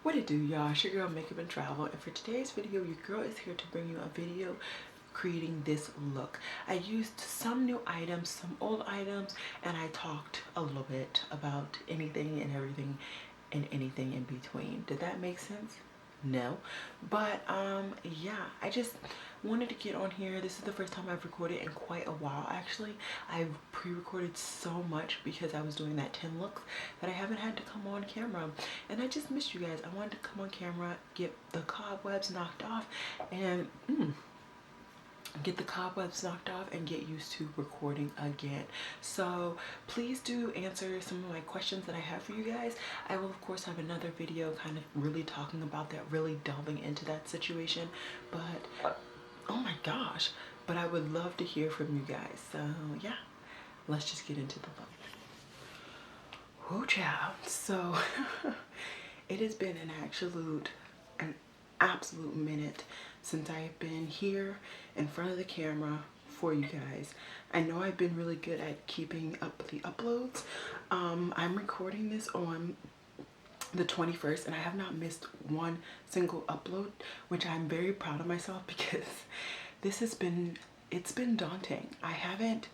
What it do, y'all? It's your girl Makeup and Travel, and for today's video your girl is here to bring you a video creating this look. I used some new items, some old items, and I talked a little bit about anything and everything and anything in between. Did that make sense? No, but yeah, I just wanted to get on here. This is the first time I've recorded in quite a while. Actually, I've pre-recorded so much because I was doing that 10 looks that I haven't had to come on camera, and I just missed you guys. I wanted to come on camera, get the cobwebs knocked off, and get used to recording again. So please do answer some of my questions that I have for you guys. I will of course have another video kind of really talking about that, really delving into that situation, but oh my gosh, but I would love to hear from you guys. So yeah, let's just get into the look. Whoo child. So it has been an absolute minute since I have been here in front of the camera for you guys. I know I've been really good at keeping up the uploads. I'm recording this on the 21st and I have not missed one single upload, which I'm very proud of myself because this has been, it's been daunting. I haven't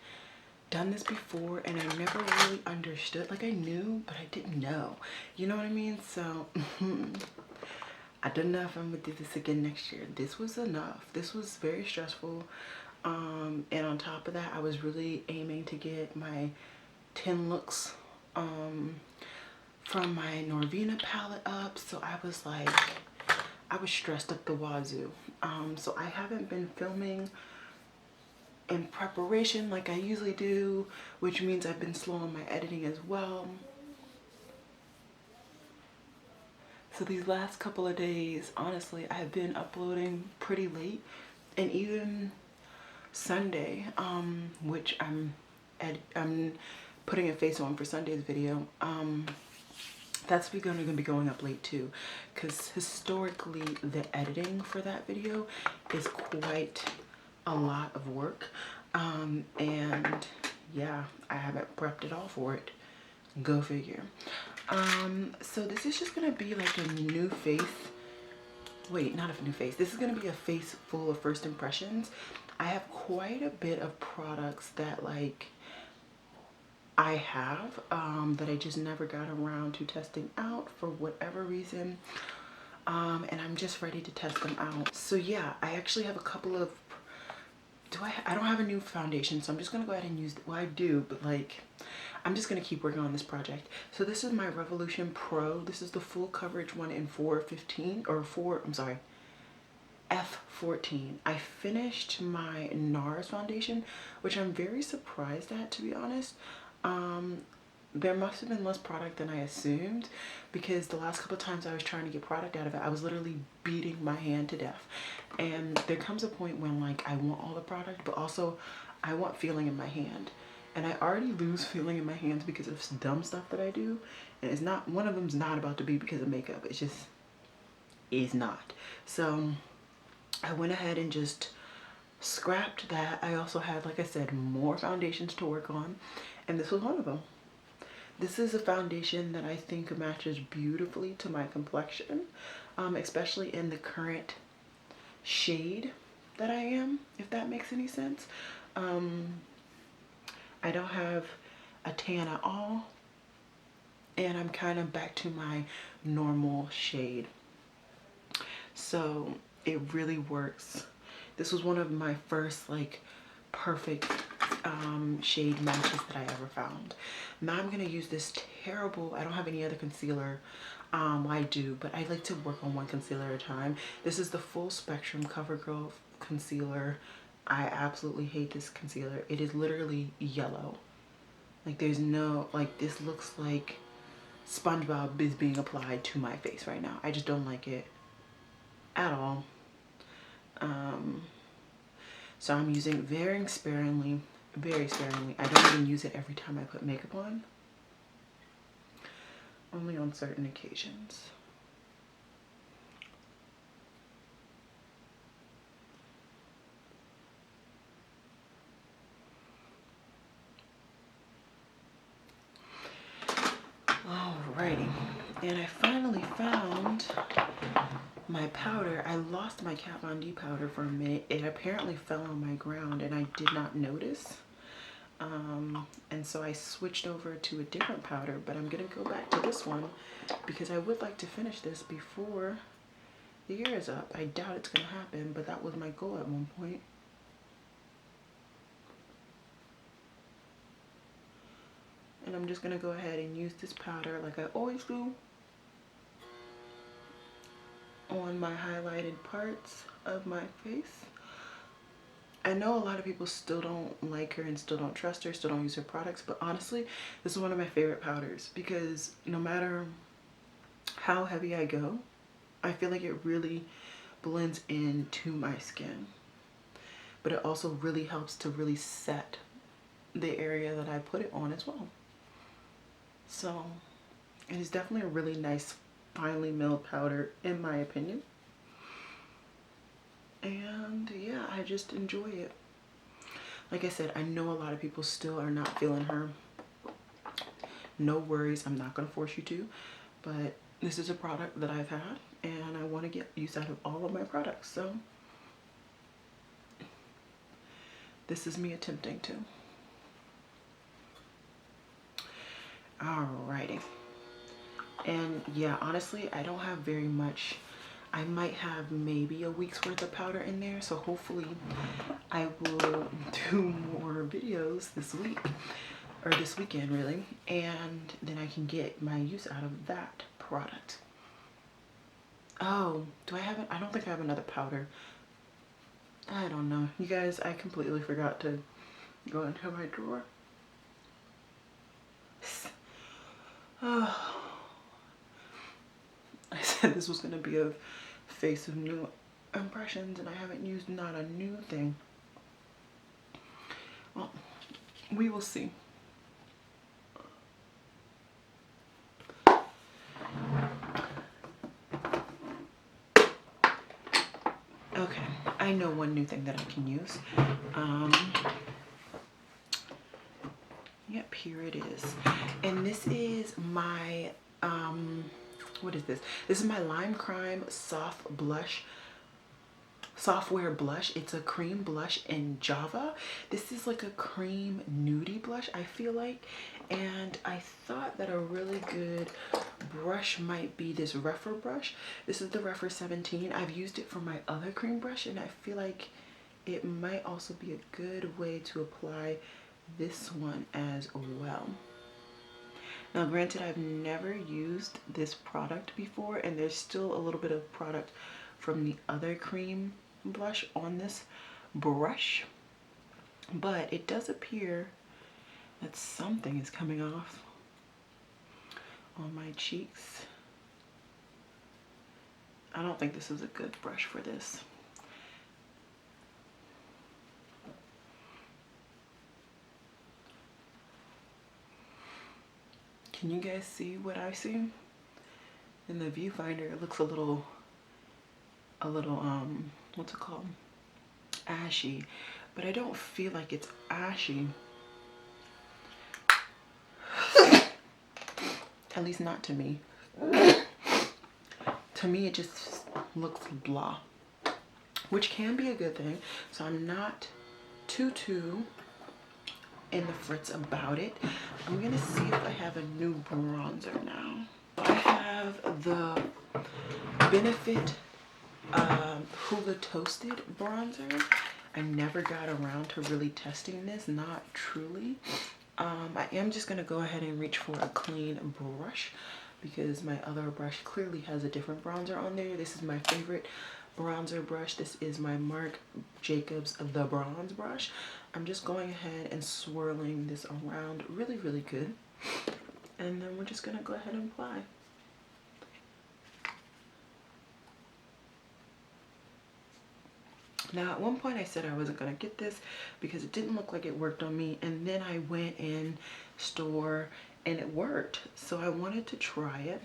done this before and I never really understood. Like I knew, but I didn't know. You know what I mean? So I don't know if I'm gonna do this again next year. This was enough. This was very stressful. And on top of that, I was really aiming to get my 10 looks from my Norvina palette up. So I was like, I was stressed up the wazoo. So I haven't been filming in preparation like I usually do, which means I've been slow on my editing as well. So these last couple of days, honestly, I have been uploading pretty late, and even Sunday, which I'm putting a face on for Sunday's video, that's gonna be going up late too, because historically the editing for that video is quite a lot of work, and yeah, I haven't prepped it all for it. Go figure. So this is just gonna be like a new face. Wait, not a new face. This is gonna be a face full of first impressions. I have quite a bit of products that like I have that I just never got around to testing out for whatever reason, and I'm just ready to test them out. So yeah, I actually have a couple of I don't have a new foundation, so I'm just gonna go ahead and use, well I do, but like I'm just gonna keep working on this project. So this is my Revolution Pro. This is the full coverage one in 415 or 4, I'm sorry, F14. I finished my NARS foundation, which I'm very surprised at, to be honest. There must have been less product than I assumed, because the last couple of times I was trying to get product out of it, I was literally beating my hand to death. And there comes a point when like I want all the product, but also I want feeling in my hand. And I already lose feeling in my hands because of some dumb stuff that I do. And it's not, one of them's not about to be because of makeup. It's just, is not. So I went ahead and just scrapped that. I also had, like I said, more foundations to work on, and this was one of them. This is a foundation that I think matches beautifully to my complexion, especially in the current shade that I am, if that makes any sense. I don't have a tan at all, and I'm kind of back to my normal shade. So it really works. This was one of my first like perfect shade matches that I ever found. Now I'm gonna use this terrible, I don't have any other concealer. Well, I do, but I like to work on one concealer at a time. This is the Full Spectrum Covergirl concealer. I absolutely hate this concealer. It is literally yellow. Like there's no, like this looks like SpongeBob is being applied to my face right now. I just don't like it at all. So I'm using very sparingly. I don't even use it every time I put makeup on. Only on certain occasions. Alrighty. And I finally found my powder. I lost my Kat Von D powder for a minute. It apparently fell on my ground and I did not notice. And so I switched over to a different powder, but I'm gonna go back to this one because I would like to finish this before the year is up. I doubt it's gonna happen, but that was my goal at one point. And I'm just gonna go ahead and use this powder like I always do on my highlighted parts of my face. I know a lot of people still don't like her and still don't trust her, still don't use her products, but honestly, this is one of my favorite powders because no matter how heavy I go, I feel like it really blends into my skin. But it also really helps to really set the area that I put it on as well. So it is definitely a really nice, finely milled powder in my opinion. And yeah, I just enjoy it. Like I said, I know a lot of people still are not feeling her. No worries, I'm not gonna force you to, but this is a product that I've had and I want to get use out of all of my products. So this is me attempting to. Alrighty. And yeah, honestly, I don't have very much. I might have maybe a week's worth of powder in there, so hopefully I will do more videos this week, or this weekend really, and then I can get my use out of that product. Oh, do I have it? I don't think I have another powder. I don't know. You guys, I completely forgot to go into my drawer. Oh. I said this was going to be a face of new impressions and I haven't used not a new thing. Well, we will see. Okay, I know one new thing that I can use. Yep, here it is. And this is my, what is this? This is my Lime Crime Software Blush. It's a cream blush in Java. This is like a cream nudie blush, I feel like. And I thought that a really good brush might be this Rephr brush. This is the Rephr 17. I've used it for my other cream brush and I feel like it might also be a good way to apply this one as well. Now granted, I've never used this product before and there's still a little bit of product from the other cream blush on this brush, but it does appear that something is coming off on my cheeks. I don't think this is a good brush for this. Can you guys see what I see? In the viewfinder, it looks a little, what's it called? Ashy. But I don't feel like it's ashy. At least not to me. To me, it just looks blah. Which can be a good thing. So I'm not too in the fritz about it. I'm gonna see if I have a new bronzer now. I have the Benefit Hoola Toasted bronzer. I never got around to really testing this, not truly. I am just gonna go ahead and reach for a clean brush because my other brush clearly has a different bronzer on there. This is my favorite bronzer brush. This is my Marc Jacobs The Bronze brush. I'm just going ahead and swirling this around really, really good. And then we're just gonna go ahead and apply. Now at one point I said I wasn't gonna get this because it didn't look like it worked on me, and then I went in store and it worked. So I wanted to try it.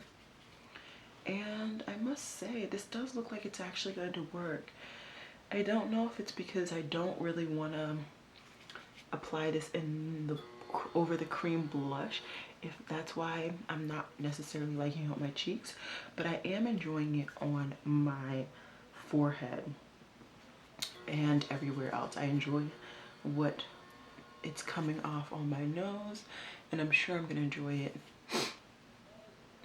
And I must say, this does look like it's actually going to work. I don't know if it's because I don't really want to apply this in the over the cream blush, if that's why I'm not necessarily liking it on my cheeks, but I am enjoying it on my forehead and everywhere else. I enjoy what it's coming off on my nose, and I'm sure I'm gonna enjoy it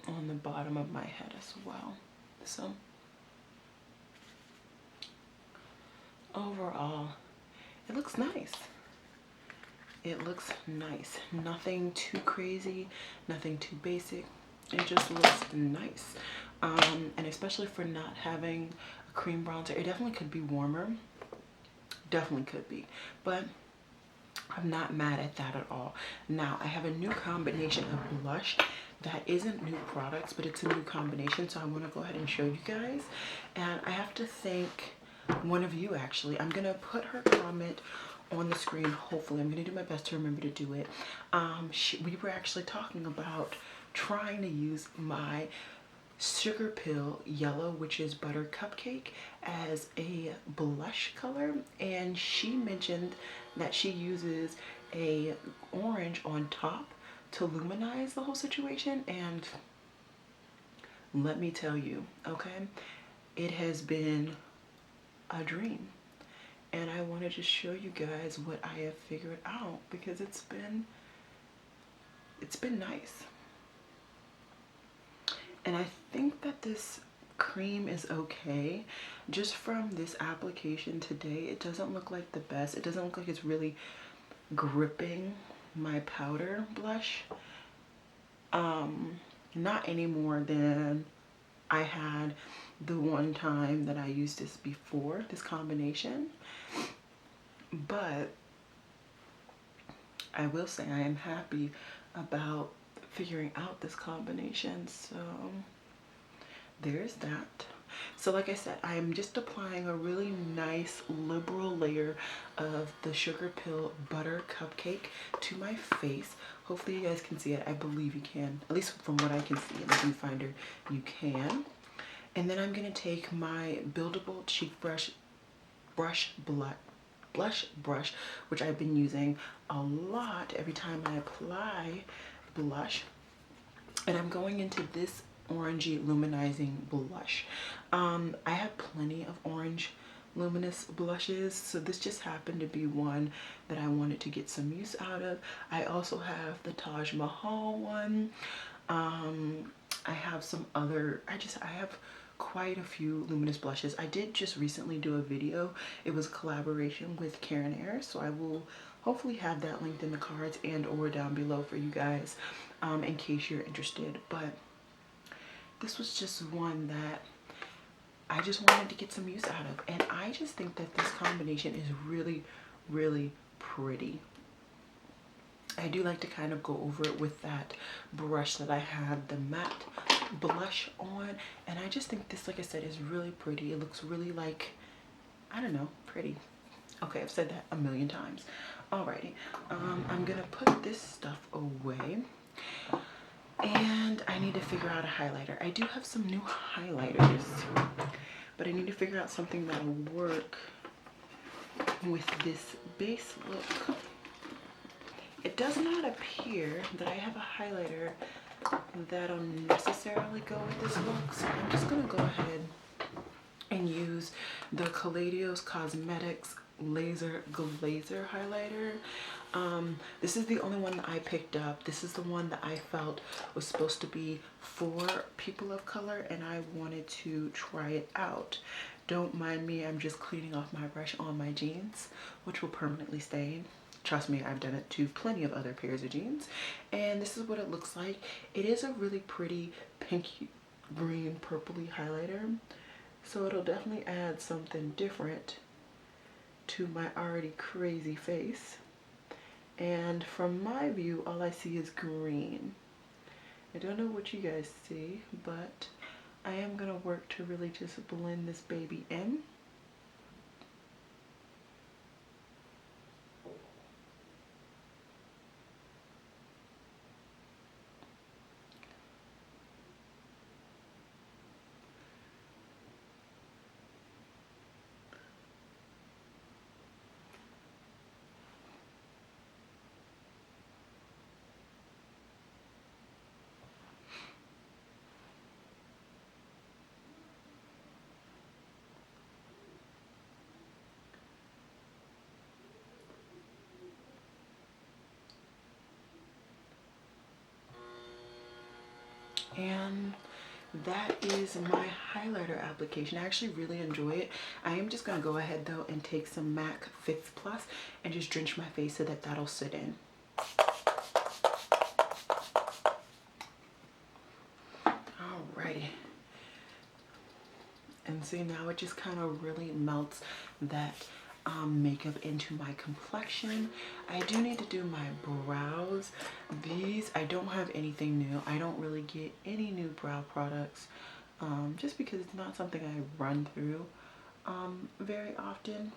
on the bottom of my head as well. So overall, it looks nice. It looks nice. Nothing too crazy, nothing too basic. It just looks nice. And especially for not having a cream bronzer, it definitely could be warmer. Definitely could be. But I'm not mad at that at all. Now, I have a new combination of blush that isn't new products, but it's a new combination. So I want to go ahead and show you guys. And I have to thank one of you, actually. I'm going to put her comment on the screen. Hopefully, I'm going to do my best to remember to do it. We were actually talking about trying to use my Sugarpill Yellow, which is Buttercupcake, as a blush color, and she mentioned that she uses a orange on top to luminize the whole situation. And let me tell you, okay, it has been a dream, and I wanted to show you guys what I have figured out, because it's been nice. And I think that this cream is okay. Just from this application today, it doesn't look like the best. It doesn't look like it's really gripping my powder blush. Not any more than I had the one time that I used this before, this combination. But I will say I am happy about figuring out this combination. So there's that. So like I said, I am just applying a really nice liberal layer of the Sugarpill Buttercupcake to my face. Hopefully you guys can see it. I believe you can, at least from what I can see in the viewfinder, you can. And then I'm gonna take my buildable cheek blush, which I've been using a lot every time I apply blush, and I'm going into this orangey luminizing blush. I have plenty of orange luminous blushes, so this just happened to be one that I wanted to get some use out of. I also have the Taj Mahal one. I have some other, I have quite a few luminous blushes. I did just recently do a video. It was a collaboration with Karen Ayers, so I will hopefully have that linked in the cards and or down below for you guys, in case you're interested. But this was just one that I just wanted to get some use out of, and I just think that this combination is really, really pretty. I do like to kind of go over it with that brush that I had the matte blush on, and I just think this, like I said, is really pretty. It looks really, like, I don't know, pretty. Okay, I've said that a million times. Alrighty, I'm gonna put this stuff away, and I need to figure out a highlighter. I do have some new highlighters, but I need to figure out something that'll work with this base look. It does not appear that I have a highlighter that'll necessarily go with this look, so I'm just gonna go ahead and use the Caladios Cosmetics Laser Glazer highlighter. This is the only one that I picked up. This is the one that I felt was supposed to be for people of color, and I wanted to try it out. Don't mind me, I'm just cleaning off my brush on my jeans, which will permanently stay. Trust me, I've done it to plenty of other pairs of jeans. And this is what it looks like. It is a really pretty pinky green purpley highlighter, so it'll definitely add something different to my already crazy face. And from my view, all I see is green. I don't know what you guys see, but I am gonna work to really just blend this baby in. And that is my highlighter application. I actually really enjoy it. I am just going to go ahead though and take some MAC Fix Plus and just drench my face so that that'll sit in. Alrighty. And see, now it just kind of really melts that makeup into my complexion. I do need to do my brows. These, I don't have anything new. I don't really get any new brow products just because it's not something I run through very often.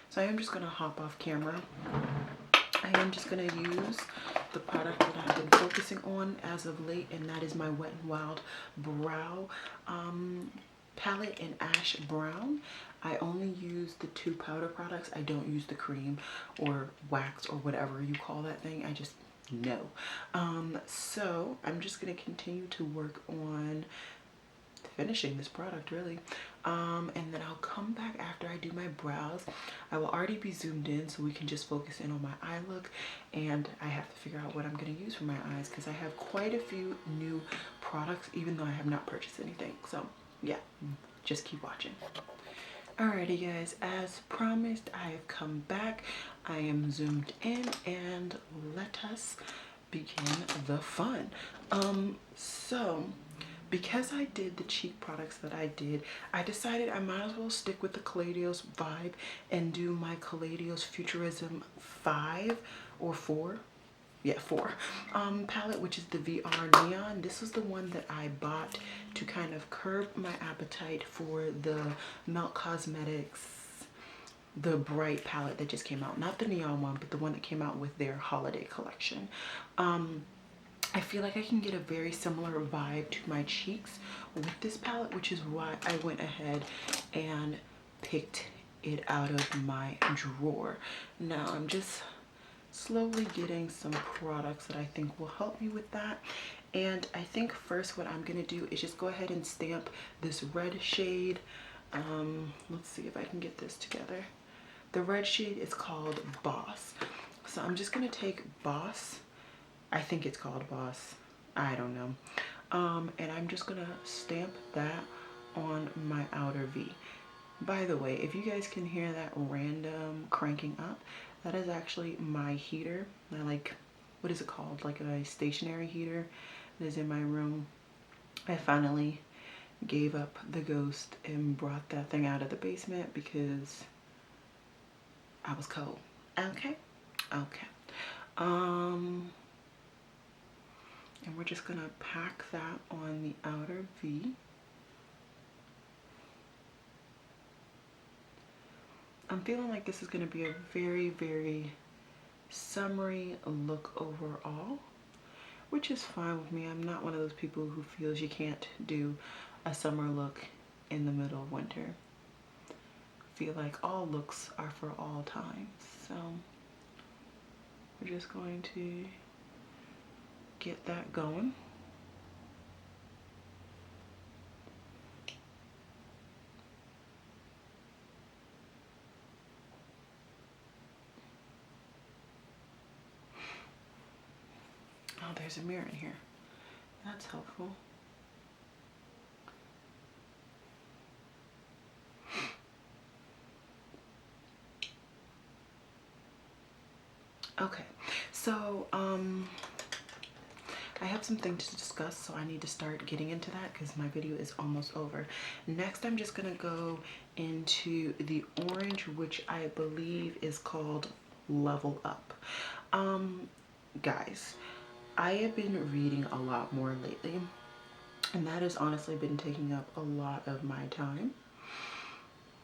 So I am just going to hop off camera. I am just going to use the product that I've been focusing on as of late, and that is my Wet n Wild Brow palette in Ash Brown. I only use the 2 powder products. I don't use the cream or wax or whatever you call that thing. I just no. So I'm just going to continue to work on finishing this product really, and then I'll come back after I do my brows. I will already be zoomed in so we can just focus in on my eye look, and I have to figure out what I'm going to use for my eyes because I have quite a few new products even though I have not purchased anything. So yeah, just keep watching. Alrighty guys, as promised, I have come back. I am zoomed in and let us begin the fun. So because I did the cheek products that I did, I decided I might as well stick with the Caladios vibe and do my Caladios Futurism 5 or 4. Yeah, 4 palette, which is the VR Neon. This was the one that I bought to kind of curb my appetite for the Melt Cosmetics, the bright palette that just came out. Not the neon one, but the one that came out with their holiday collection. I feel like I can get a very similar vibe to my cheeks with this palette, which is why I went ahead and picked it out of my drawer. Now I'm just slowly getting some products that I think will help me with that. And I think first what I'm going to do is just go ahead and stamp this red shade. Let's see if I can get this together. The red shade is called Boss. So I'm just going to take Boss. I think it's called Boss. I don't know. And I'm just going to stamp that on my outer V. By the way, if you guys can hear that random cranking up, that is actually my heater. I like, what is it called? Like a stationary heater that is in my room. I finally gave up the ghost and brought that thing out of the basement because I was cold. Okay. And we're just gonna pack that on the outer V. I'm feeling like this is gonna be a very, very summery look overall, which is fine with me. I'm not one of those people who feels you can't do a summer look in the middle of winter. I feel like all looks are for all times. So we're just going to get that going. Oh, there's a mirror in here. That's helpful. Okay, so I have some things to discuss, so I need to start getting into that because my video is almost over. Next, I'm just gonna go into the orange, which I believe is called Level Up. Guys, I have been reading a lot more lately, and that has honestly been taking up a lot of my time.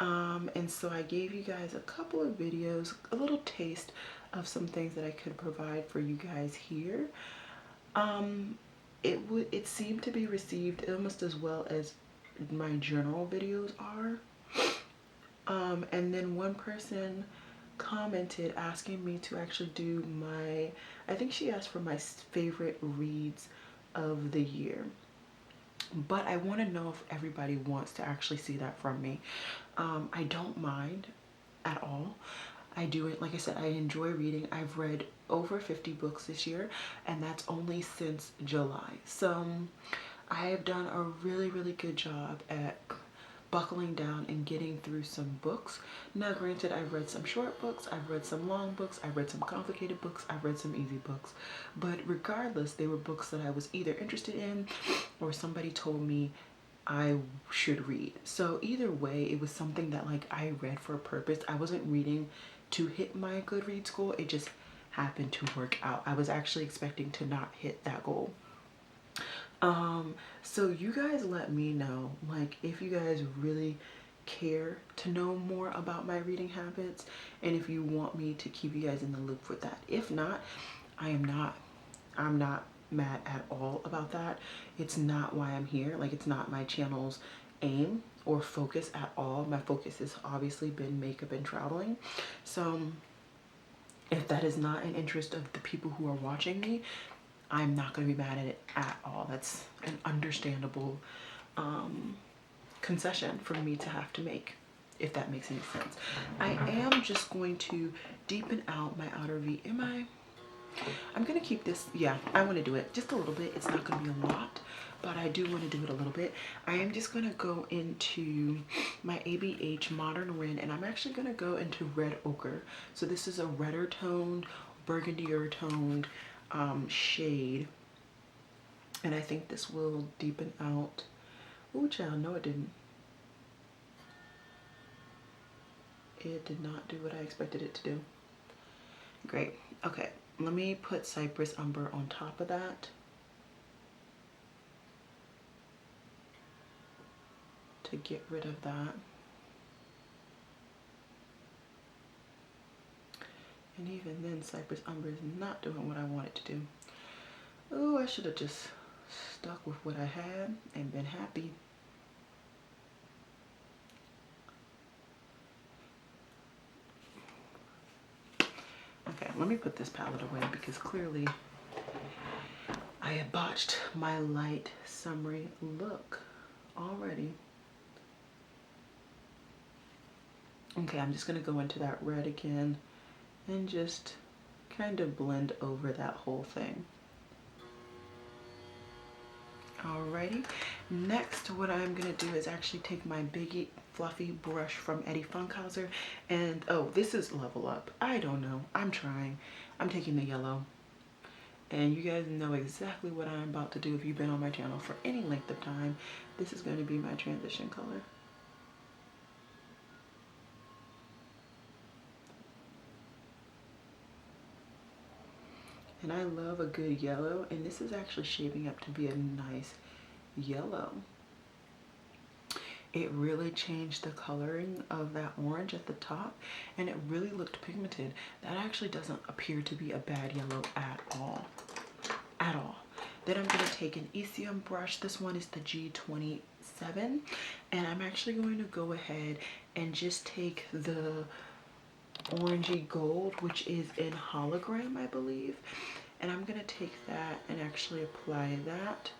And so I gave you guys a couple of videos, a little taste of some things that I could provide for you guys here. It seemed to be received almost as well as my journal videos are. And then one person commented asking me to actually do my, I think she asked for my favorite reads of the year. But I want to know if everybody wants to actually see that from me. I don't mind at all. I do it, like I said, I enjoy reading. I've read over 50 books this year, and that's only since July. So I have done a really good job at buckling down and getting through some books. Now granted, I've read some short books, I've read some long books, I've read some complicated books, I've read some easy books, but regardless, they were books that I was either interested in or somebody told me I should read. So either way, it was something that like I read for a purpose. I wasn't reading to hit my Goodreads goal, it just happened to work out. I was actually expecting to not hit that goal. So you guys let me know, like, if you guys really care to know more about my reading habits and if you want me to keep you guys in the loop with that. If not, I'm not mad at all about that. It's not why I'm here. Like, it's not my channel's aim or focus at all. My focus has obviously been makeup and traveling. So if that is not an interest of the people who are watching me, I'm not going to be mad at it at all. That's an understandable concession for me to have to make, if that makes any sense. I am just going to deepen out my outer V. I'm going to keep this, yeah, I want to do it just a little bit. It's not going to be a lot, but I do want to do it a little bit. I am just going to go into my ABH Modern Rin, and I'm actually going to go into Red Ochre. So this is a redder toned, burgundier toned shade, and I think this will deepen out. Oh child, no it didn't. It did not do what I expected it to do. Great. Okay, let me put Cypress Umber on top of that to get rid of that. And even then, Cypress Umber is not doing what I want it to do. Oh, I should have just stuck with what I had and been happy. Okay, let me put this palette away because clearly I had botched my light summery look already. Okay, I'm just gonna go into that red again and just kind of blend over that whole thing. Alrighty, next what I'm gonna do is actually take my big fluffy brush from Eddie Funkhauser, and oh, this is Level Up. I don't know, I'm trying. I'm taking the yellow, and you guys know exactly what I'm about to do if you've been on my channel for any length of time. This is going to be my transition color. And I love a good yellow, and this is actually shaping up to be a nice yellow. It really changed the coloring of that orange at the top, and it really looked pigmented. That actually doesn't appear to be a bad yellow at all. At all. Then I'm going to take an Ecium brush. This one is the G27, and I'm actually going to go ahead and just take the orangey gold, which is in hologram, I believe, and I'm gonna take that and actually apply that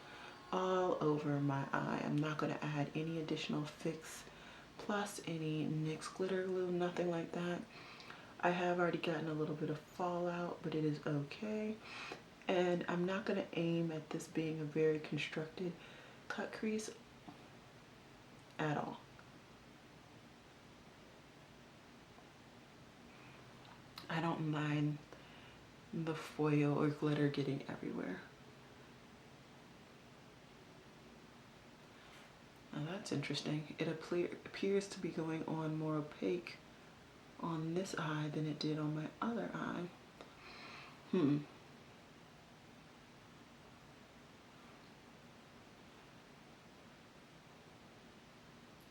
all over my eye. I'm not gonna add any additional fix plus any NYX glitter glue, nothing like that. I have already gotten a little bit of fallout, but it is okay, and I'm not gonna aim at this being a very constructed cut crease at all. I don't mind the foil or glitter getting everywhere. Now that's interesting. It appears to be going on more opaque on this eye than it did on my other eye.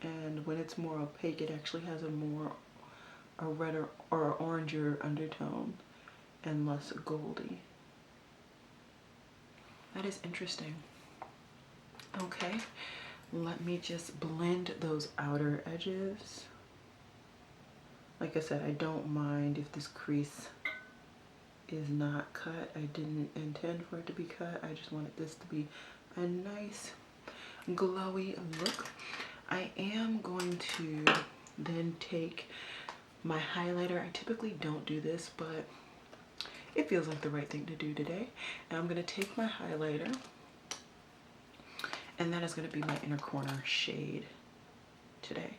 And when it's more opaque, it actually has a redder or oranger undertone and less goldy. That is interesting. Okay, let me just blend those outer edges. Like I said, I don't mind if this crease is not cut. I didn't intend for it to be cut. I just wanted this to be a nice glowy look. I am going to then take my highlighter. I typically don't do this, but it feels like the right thing to do today. And I'm going to take my highlighter And that is going to be my inner corner shade today.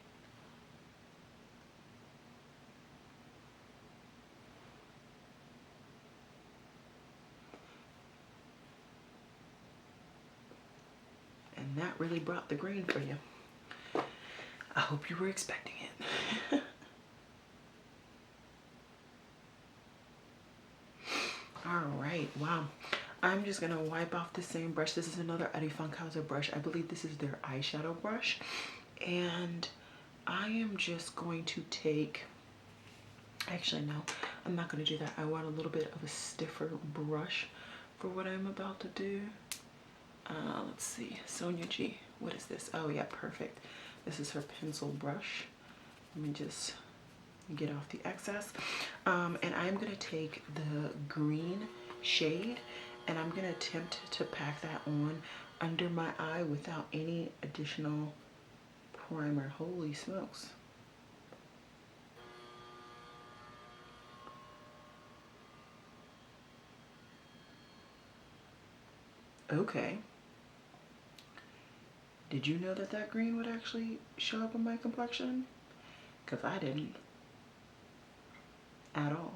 And that really brought the green for you. I hope you were expecting it. All right, wow. I'm just gonna wipe off the same brush. This is another Eddie Funkhauser brush. I believe this is their eyeshadow brush. And I am just going to take, actually no, I'm not gonna do that. I want a little bit of a stiffer brush for what I'm about to do. Let's see, Sonia G, what is this? Oh yeah, perfect. This is her pencil brush. Let me just get off the excess. And I'm gonna take the green shade and I'm gonna attempt to pack that on under my eye without any additional primer. Holy smokes. Okay. Did you know that that green would actually show up on my complexion? Because I didn't at all.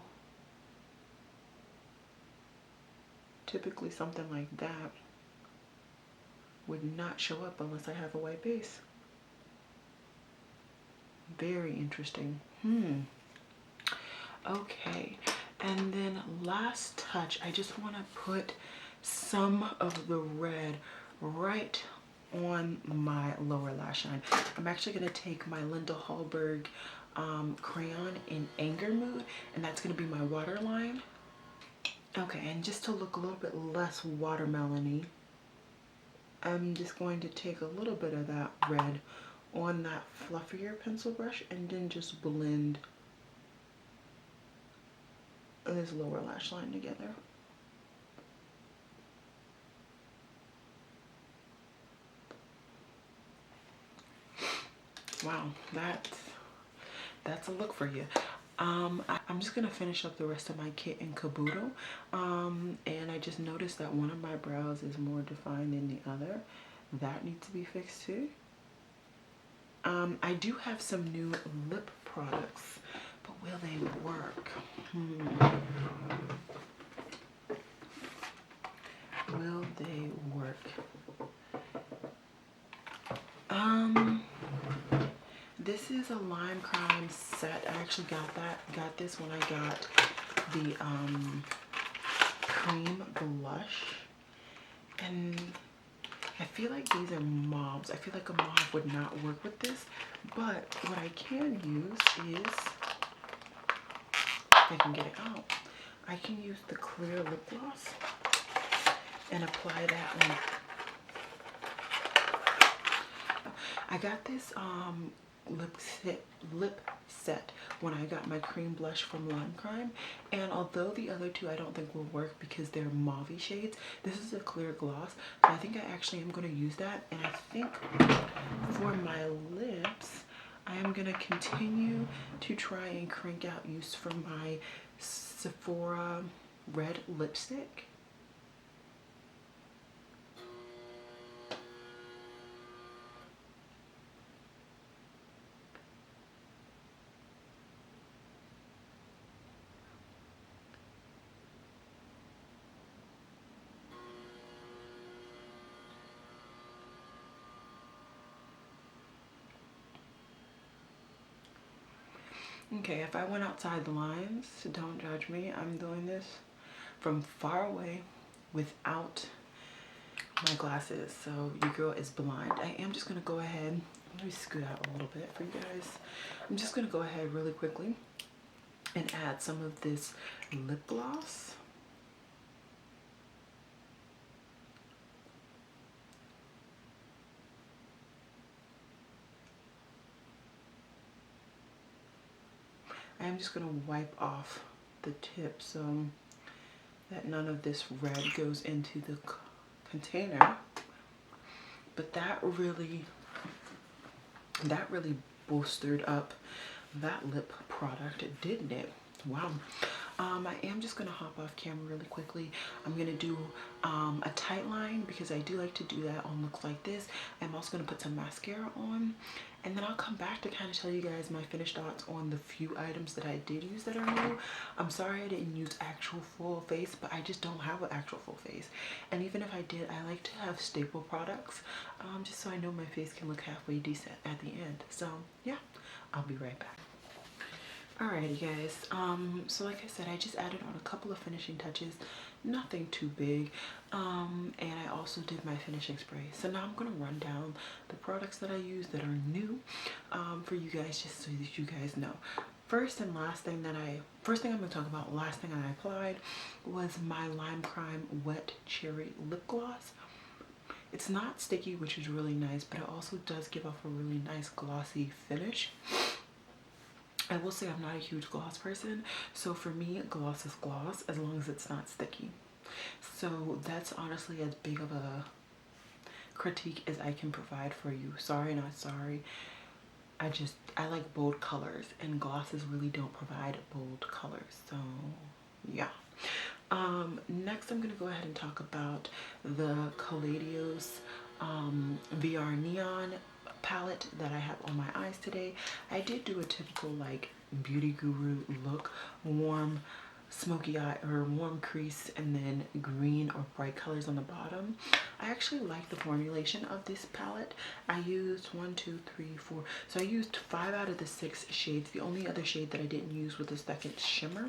Typically something like that would not show up unless I have a white base. Very interesting. Okay, and then last touch, I just want to put some of the red right on my lower lash line. I'm actually going to take my Linda Hallberg crayon in Anger Mood, and that's going to be my waterline. Okay, and just to look a little bit less watermelon-y, I'm just going to take a little bit of that red on that fluffier pencil brush and then just blend this lower lash line together. Wow, that's a look for you. I'm just gonna finish up the rest of my kit in Kabuto, and I just noticed that one of my brows is more defined than the other. That needs to be fixed too. I do have some new lip products, but will they work? Will they work? This is a Lime Crime set. I actually got this when I got the cream blush, and I feel like these are mauves. I feel like a mauve would not work with this, but what I can use is, if I can get it out, I can use the clear lip gloss and apply that on. I got this lip set when I got my cream blush from Lime Crime, and although the other two I don't think will work because they're mauve shades, this is a clear gloss, so I think I actually am going to use that. And I think for my lips I am going to continue to try and crank out use from my Sephora Red Lipstick. Okay, if I went outside the lines, don't judge me. I'm doing this from far away without my glasses, so your girl is blind. I am just gonna go ahead, let me scoot out a little bit for you guys. I'm just gonna go ahead really quickly and add some of this lip gloss. I'm just going to wipe off the tip so that none of this red goes into the container. But that really bolstered up that lip product, didn't it? Wow. I am just gonna hop off camera really quickly. I'm gonna do a tight line because I do like to do that on looks like this. I'm also gonna put some mascara on, and then I'll come back to kind of tell you guys my finished thoughts on the few items that I did use that are new. I'm sorry I didn't use actual full face, but I just don't have an actual full face. And even if I did, I like to have staple products, just so I know my face can look halfway decent at the end. So yeah, I'll be right back. Alrighty guys, so like I said, I just added on a couple of finishing touches, nothing too big, and I also did my finishing spray. So now I'm going to run down the products that I use that are new for you guys, just so that you guys know. First thing I'm going to talk about, last thing I applied was my Lime Crime Wet Cherry Lip Gloss. It's not sticky, which is really nice, but it also does give off a really nice glossy finish. I will say I'm not a huge gloss person, so for me, gloss is gloss as long as it's not sticky. So that's honestly as big of a critique as I can provide for you. Sorry, not sorry. I like bold colors, and glosses really don't provide bold colors. So yeah. Next I'm gonna go ahead and talk about the Caladios VR Neon palette that I have on my eyes today. I did do a typical like beauty guru look, warm smoky eye or warm crease and then green or bright colors on the bottom. I actually like the formulation of this palette. I used 1, 2, 3, 4, so I used 5 out of the 6 shades. The only other shade that I didn't use was the second shimmer.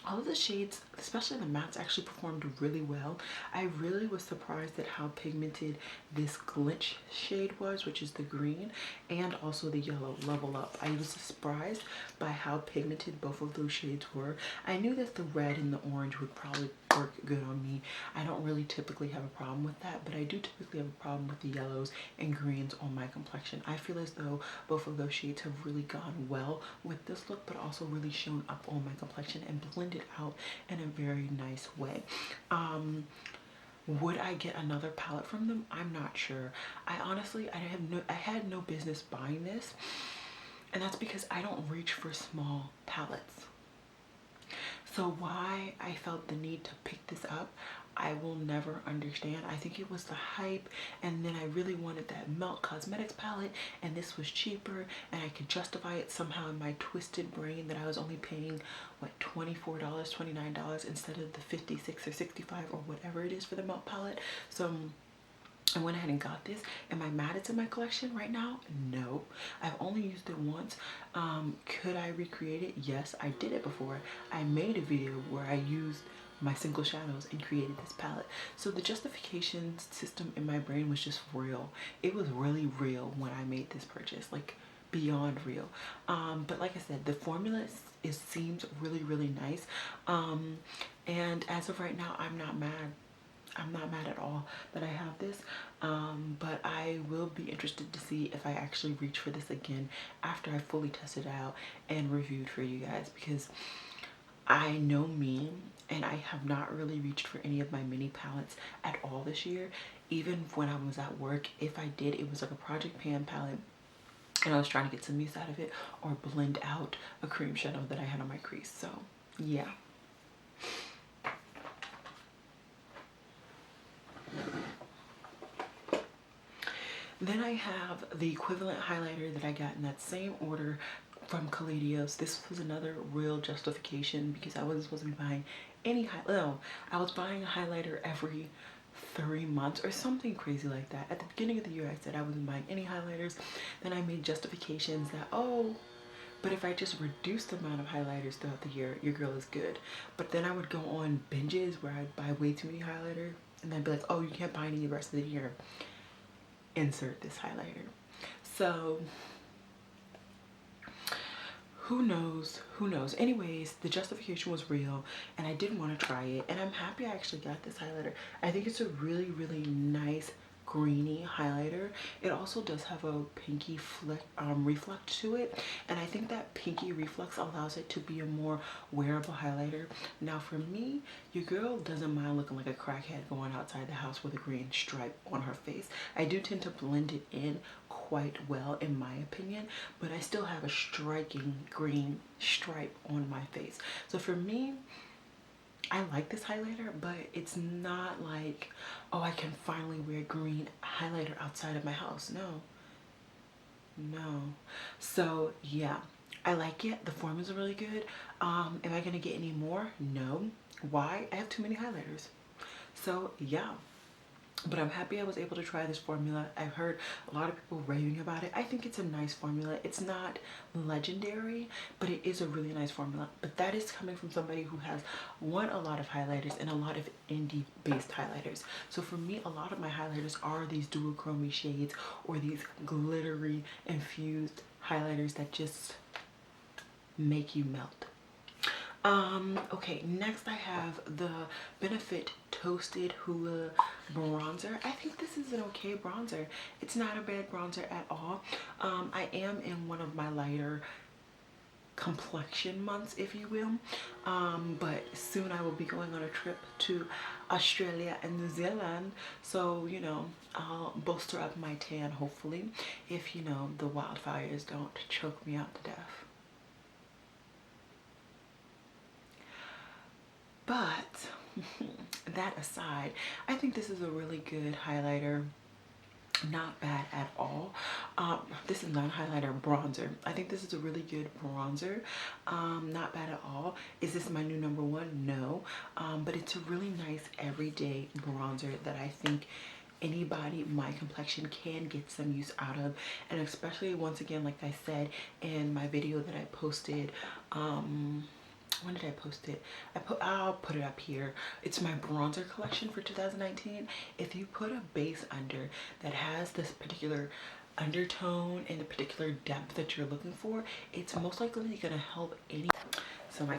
All of the shades, especially the mattes, actually performed really well. I really was surprised at how pigmented this Glitch shade was, which is the green, and also the yellow Level Up. I was surprised by how pigmented both of those shades were. I knew that the red and the orange would probably work good on me. I don't really typically have a problem with that, but I do typically have a problem with the yellows and greens on my complexion. I feel as though both of those shades have really gone well with this look, but also really shown up on my complexion and blended out in a very nice way. Would I get another palette from them? I'm not sure. I had no business buying this, and that's because I don't reach for small palettes. So why I felt the need to pick this up, I will never understand. I think it was the hype, and then I really wanted that Melt Cosmetics palette, and this was cheaper, and I could justify it somehow in my twisted brain that I was only paying, what, $24, $29 instead of the $56 or $65 or whatever it is for the Melt palette. So I went ahead and got this. Am I mad it's in my collection right now? No. I've only used it once. Could I recreate it? Yes, I did it before. I made a video where I used my single shadows and created this palette. So the justification system in my brain was just real. It was really real when I made this purchase, like beyond real. But like I said, the formula seems really, really nice. And as of right now, I'm not mad. I'm not mad at all that I have this, but I will be interested to see if I actually reach for this again after I fully tested it out and reviewed for you guys, because I know me and I have not really reached for any of my mini palettes at all this year. Even when I was at work, if I did, it was like a Project Pan palette and I was trying to get some use out of it or blend out a cream shadow that I had on my crease. So yeah. Then I have the equivalent highlighter that I got in that same order from Caladios. This was another real justification because I wasn't supposed to be buying any I was buying a highlighter every 3 months or something crazy like that. At the beginning of the year, I said I wasn't buying any highlighters. Then I made justifications that, oh, but if I just reduce the amount of highlighters throughout the year, your girl is good. But then I would go on binges where I'd buy way too many highlighters and then be like, oh, you can't buy any the rest of the year. Insert this highlighter. So who knows? Anyways, the justification was real and I did want to try it, and I'm happy I actually got this highlighter. I think it's a really, really nice greeny highlighter. It also does have a pinky flick reflect to it, and I think that pinky reflex allows it to be a more wearable highlighter. Now for me, your girl doesn't mind looking like a crackhead going outside the house with a green stripe on her face. I do tend to blend it in quite well in my opinion, but I still have a striking green stripe on my face. So for me, I like this highlighter, but it's not like, oh, I can finally wear green highlighter outside of my house. No. So yeah, I like it. The formulas are really good. Am I gonna get any more? No. Why? I have too many highlighters. So yeah, but I'm happy I was able to try this formula. I've heard a lot of people raving about it. I think it's a nice formula. It's not legendary, but it is a really nice formula. But that is coming from somebody who has a lot of highlighters and a lot of indie based highlighters. So for me, a lot of my highlighters are these duochrome shades or these glittery infused highlighters that just make you melt. Okay, next I have the Benefit Toasted Hula bronzer. I think this is an okay bronzer. It's not a bad bronzer at all. I am in one of my lighter complexion months, if you will, but soon I will be going on a trip to Australia and New Zealand, so you know, I'll bolster up my tan hopefully, if you know, the wildfires don't choke me out to death. But that aside, I think this is a really good highlighter. Not bad at all. This is not a highlighter, bronzer. I think this is a really good bronzer. Not bad at all. Is this my new number one? No. But it's a really nice everyday bronzer that I think anybody my complexion can get some use out of, and especially, once again, like I said in my video that I posted, when did I post it? I'll put it up here. It's my bronzer collection for 2019. If you put a base under that has this particular undertone and the particular depth that you're looking for, it's most likely gonna help any. So my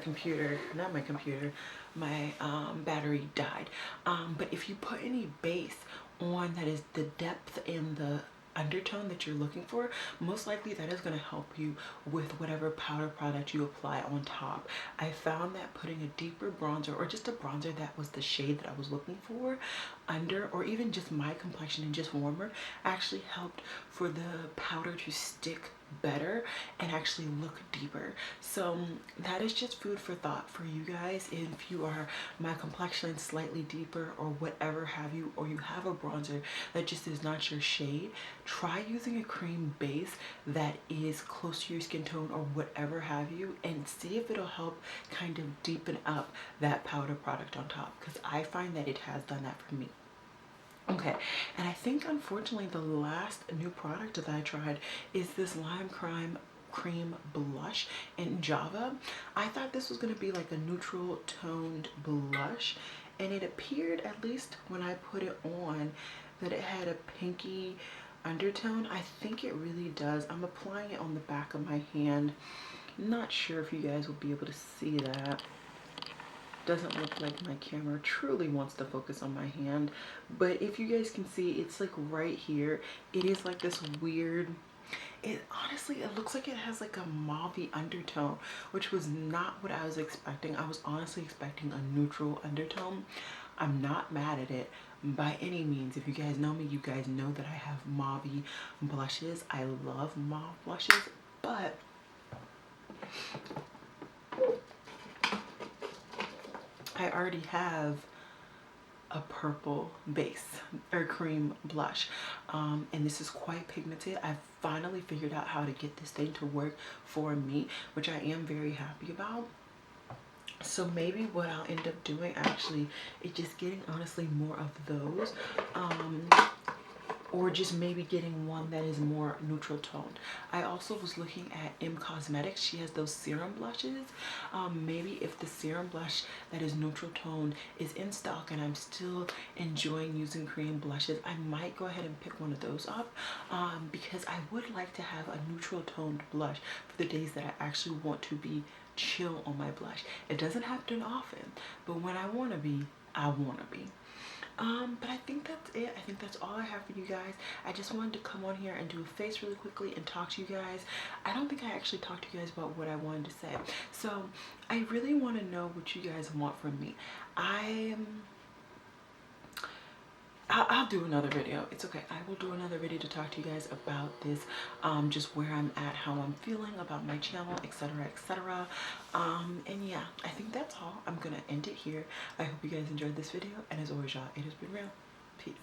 battery died. But if you put any base on that is the depth and the undertone that you're looking for, most likely that is going to help you with whatever powder product you apply on top. I found that putting a deeper bronzer, or just a bronzer that was the shade that I was looking for under, or even just my complexion and just warmer, actually helped for the powder to stick better and actually look deeper. So that is just food for thought for you guys. If you are my complexion slightly deeper or whatever have you, or you have a bronzer that just is not your shade, try using a cream base that is close to your skin tone or whatever have you, and see if it'll help kind of deepen up that powder product on top, because I find that it has done that for me. Okay, and I think unfortunately the last new product that I tried is this Lime Cream Blush in Java. I thought this was going to be like a neutral toned blush, and it appeared, at least when I put it on, that it had a pinky undertone. I think it really does. I'm applying it on the back of my hand. Not sure if you guys will be able to see that. Doesn't look like my camera truly wants to focus on my hand, but if you guys can see, it's like right here. It is like this weird, it honestly, it looks like it has like a mauve undertone, which was not what I was expecting. I was honestly expecting a neutral undertone. I'm not mad at it by any means. If you guys know me, you guys know that I have mauve blushes. I love mauve blushes, but I already have a purple base or cream blush, and this is quite pigmented. I've finally figured out how to get this thing to work for me, which I am very happy about. So maybe what I'll end up doing actually is just getting honestly more of those, or just maybe getting one that is more neutral toned. I also was looking at M Cosmetics. She has those serum blushes. Maybe if the serum blush that is neutral toned is in stock and I'm still enjoying using cream blushes, I might go ahead and pick one of those up, because I would like to have a neutral toned blush for the days that I actually want to be chill on my blush. It doesn't happen often, but when I want to be, I want to be. But I think that's it. I think that's all I have for you guys. I just wanted to come on here and do a face really quickly and talk to you guys. I don't think I actually talked to you guys about what I wanted to say. So I really want to know what you guys want from me. I'll do another video. It's okay. I will do another video to talk to you guys about this, just where I'm at, how I'm feeling about my channel, etc, etc. And yeah, I think that's all. I'm gonna end it here. I hope you guys enjoyed this video, and as always, y'all, it has been real. Peace.